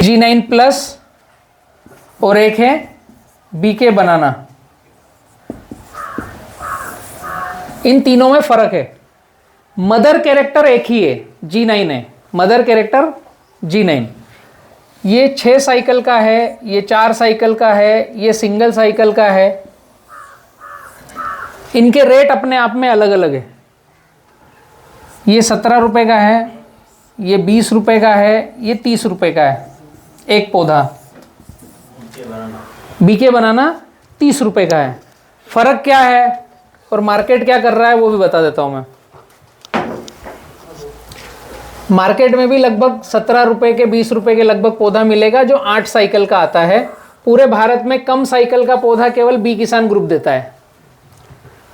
G9 plus और एक है BK बनाना। इन तीनों में फर्क है। मदर कैरेक्टर एक ही है, G9 है, मदर कैरेक्टर G9। ये 6 साइकिल का है, ये 4 साइकिल का है, ये सिंगल साइकिल का है। इनके रेट अपने आप में अलग अलग है। ये 17 रुपये का है, ये 20 रुपये का है, ये 30 रुपये का है एक पौधा। बीके बनाना 30 रुपये का है। फर्क क्या है और मार्केट क्या कर रहा है वो भी बता देता हूं मैं। मार्केट में भी लगभग 17 रुपये के 20 रुपये के लगभग पौधा मिलेगा जो 8 साइकिल का आता है। पूरे भारत में कम साइकिल का पौधा केवल बी किसान ग्रुप देता है।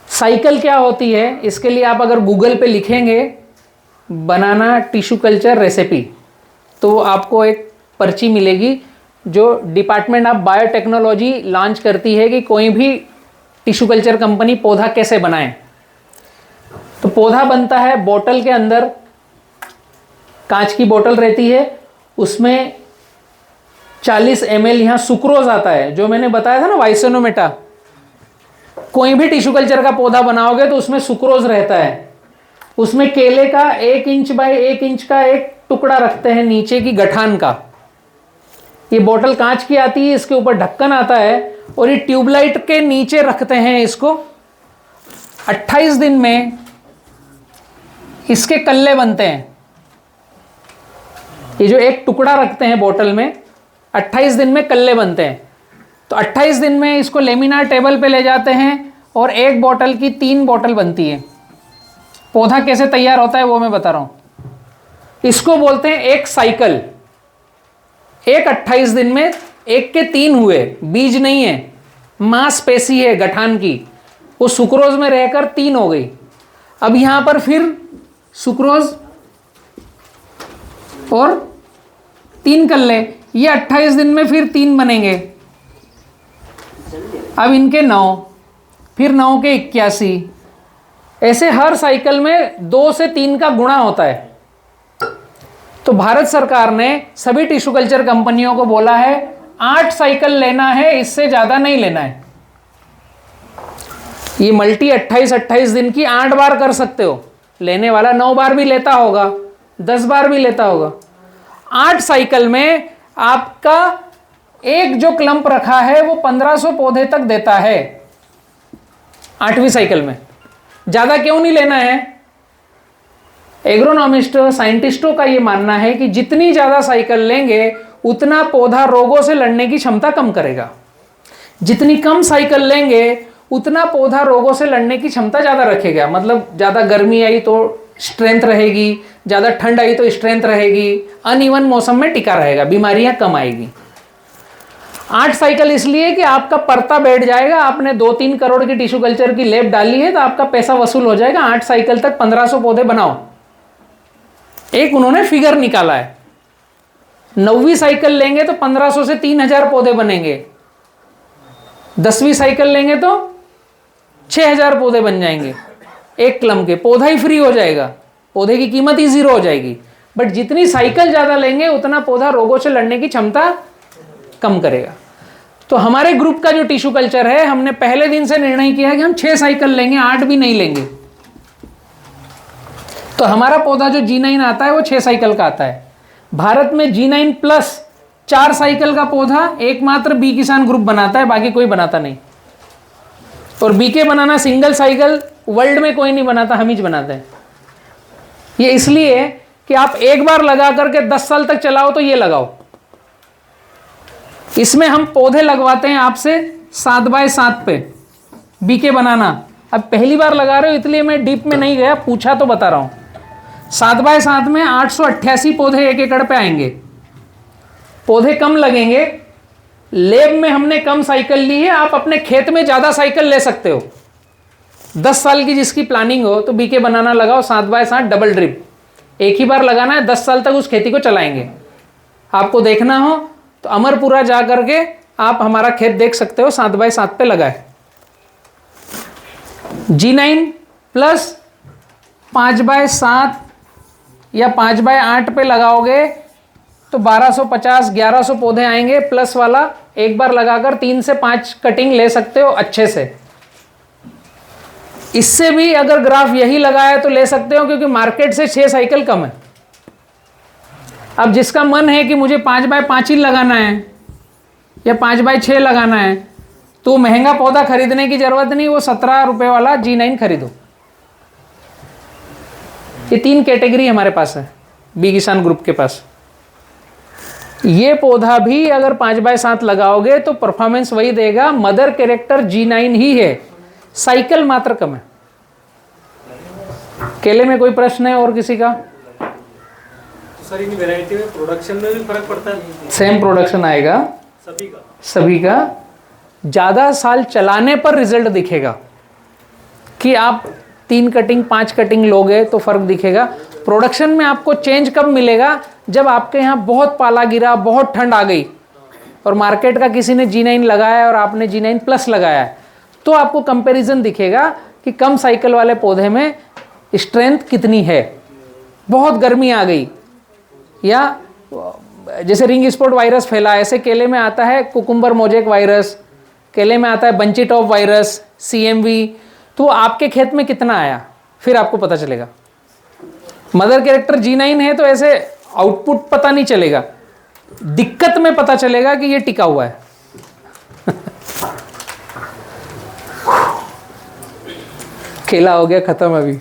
साइकिल क्या होती है इसके लिए आप अगर गूगल पे लिखेंगे बनाना टिश्यू कल्चर रेसिपी तो आपको एक पर्ची मिलेगी जो डिपार्टमेंट ऑफ बायोटेक्नोलॉजी लॉन्च करती है कि कोई भी टिश्यू कल्चर कंपनी पौधा कैसे बनाए। तो पौधा बनता है बोतल के अंदर, कांच की बोतल रहती है, उसमें 40 ml यहाँ सुक्रोज आता है जो मैंने बताया था ना वाइसेनोमेटा। कोई भी टिश्यू कल्चर का पौधा बनाओगे तो उसमें सुक्रोज रहता है। उसमें केले का 1 इंच बाय 1 इंच का एक टुकड़ा रखते हैं नीचे की गठान का। ये बोतल कांच की आती है, इसके ऊपर ढक्कन आता है और ये ट्यूबलाइट के नीचे रखते हैं इसको। 28 दिन में इसके कल्ले बनते हैं। ये जो एक टुकड़ा रखते हैं बोतल में 28 दिन में कल्ले बनते हैं। तो 28 दिन में इसको लेमिनार टेबल पे ले जाते हैं और एक बोतल की 3 बोतल बनती है। पौधा कैसे तैयार होता है वो मैं बता रहा हूं। इसको बोलते हैं एक साइकिल। एक 28 दिन में एक के 3 हुए, बीज नहीं है, मांसपेशी है गठान की, वो सुक्रोज में रहकर 3 हो गई। अब यहां पर फिर सुक्रोज और 3 कल्ले, ये 28 दिन में फिर 3 बनेंगे। अब इनके 9, फिर 9 के 81, ऐसे हर साइकिल में 2 से 3 का गुणा होता है। तो भारत सरकार ने सभी टिश्यू कल्चर कंपनियों को बोला है 8 साइकिल लेना है, इससे ज्यादा नहीं लेना है। ये मल्टी 28 दिन की 8 बार कर सकते हो। लेने वाला 9 बार भी लेता होगा, 10 बार भी लेता होगा। 8 साइकिल में आपका एक जो क्लंप रखा है वो 1500 पौधे तक देता है 8वीं साइकिल में। ज्यादा क्यों नहीं लेना है? एग्रोनॉमिस्ट साइंटिस्टों का यह मानना है कि जितनी ज्यादा साइकिल लेंगे उतना पौधा रोगों से लड़ने की क्षमता कम करेगा। जितनी कम साइकिल लेंगे उतना पौधा रोगों से लड़ने की क्षमता ज्यादा रखेगा। मतलब ज्यादा गर्मी आई तो स्ट्रेंथ रहेगी, ज्यादा ठंड आई तो स्ट्रेंथ रहेगी, अनइवन मौसम में टिका रहेगा, बीमारियां कम आएगी। 8 साइकिल इसलिए कि आपका परता बैठ जाएगा। आपने 2-3 करोड़ की टिश्यू कल्चर की लैब डाली है तो आपका पैसा वसूल हो जाएगा। 8 साइकिल तक 1500 पौधे बनाओ। एक उन्होंने फिगर निकाला है। 9वीं साइकिल लेंगे तो 1500 से 3000 पौधे बनेंगे। 10वीं साइकिल लेंगे तो 6000 पौधे बन जाएंगे एक क्लम के। पौधा ही फ्री हो जाएगा, पौधे की कीमत ही 0 हो जाएगी। बट जितनी साइकिल ज्यादा लेंगे उतना पौधा रोगों से लड़ने की क्षमता कम करेगा। तो हमारे ग्रुप का जो टिश्यू कल्चर है, हमने पहले दिन से निर्णय किया कि हम 6 साइकिल लेंगे, 8 भी नहीं लेंगे। तो हमारा पौधा जो G9 आता है वो 6 साइकिल का आता है। भारत में G9 प्लस 4 साइकिल का पौधा एकमात्र बी किसान ग्रुप बनाता है, बाकी कोई बनाता नहीं। और बीके बनाना सिंगल साइकिल वर्ल्ड में कोई नहीं बनाता, हम ही बनाते हैं। ये इसलिए कि आप एक बार लगा करके 10 साल तक चलाओ तो ये लगाओ। इसमें हम पौधे लगवाते हैं आपसे 7 बाय 7 पे बीके बनाना। अब पहली बार लगा रहे हो इसलिए मैं डीप में नहीं गया, पूछा तो बता रहा हूं। 7 बाय 7 में 888 पौधे 1 एकड़ पे आएंगे। पौधे कम लगेंगे, लैब में हमने कम साइकिल ली है। आप अपने खेत में ज्यादा साइकिल ले सकते हो। 10 साल की जिसकी प्लानिंग हो तो बीके बनाना लगाओ 7 बाय 7 डबल ड्रिप। एक ही बार लगाना है, 10 साल तक उस खेती को चलाएंगे। आपको देखना हो तो अमरपुरा जा करके आप हमारा खेत देख सकते हो, 7 बाय 7 पे लगा है। G9 प्लस 5 बाय 7 या 5 बाय 8 पे लगाओगे तो 1250 1100 पौधे आएंगे प्लस वाला। एक बार लगाकर 3 से 5 कटिंग ले सकते हो अच्छे से। इससे भी अगर ग्राफ यही लगाया तो ले सकते हो, क्योंकि मार्केट से 6 साइकिल कम है। अब जिसका मन है कि मुझे 5x5 ही लगाना है या 5x6 लगाना है, तो महंगा पौधा खरीदने की जरूरत नहीं, वो 17 रुपए वाला G9 खरीदो। ये 3 कैटेगरी हमारे पास है बी किसान ग्रुप के पास। ये पौधा भी अगर 5x7 लगाओगे तो परफॉर्मेंस वही देगा, मदर कैरेक्टर G9 ही है, साइकिल मात्र कम है। केले में कोई प्रश्न है और किसी का? तो सर इन वैरायटी में प्रोडक्शन में भी फर्क पड़ता है? सेम प्रोडक्शन आएगा सभी का। ज़्यादा साल चलाने पर रिजल्ट दिखेगा कि आप 3 कटिंग 5 कटिंग लोगे तो फर्क दिखेगा। प्रोडक्शन में आपको चेंज कब मिलेगा? जब आपके यहाँ बहुत पाला गिरा, बहुत ठंड आ गई और मार्केट का किसी ने G9 लगाया और आपने G9 प्लस लगाया है, तो आपको कंपैरिजन दिखेगा कि कम साइकिल वाले पौधे में स्ट्रेंथ कितनी है। बहुत गर्मी आ गई या जैसे रिंग स्पॉट वायरस फैला, ऐसे केले में आता है कुकुम्बर मोजेक वायरस, केले में आता है बंची टॉप वायरस, CMV, तो आपके खेत में कितना आया फिर आपको पता चलेगा। मदर कैरेक्टर G9 है तो ऐसे आउटपुट पता नहीं चलेगा, दिक्कत में पता चलेगा कि ये टिका हुआ है। केला हो गया खत्म अभी।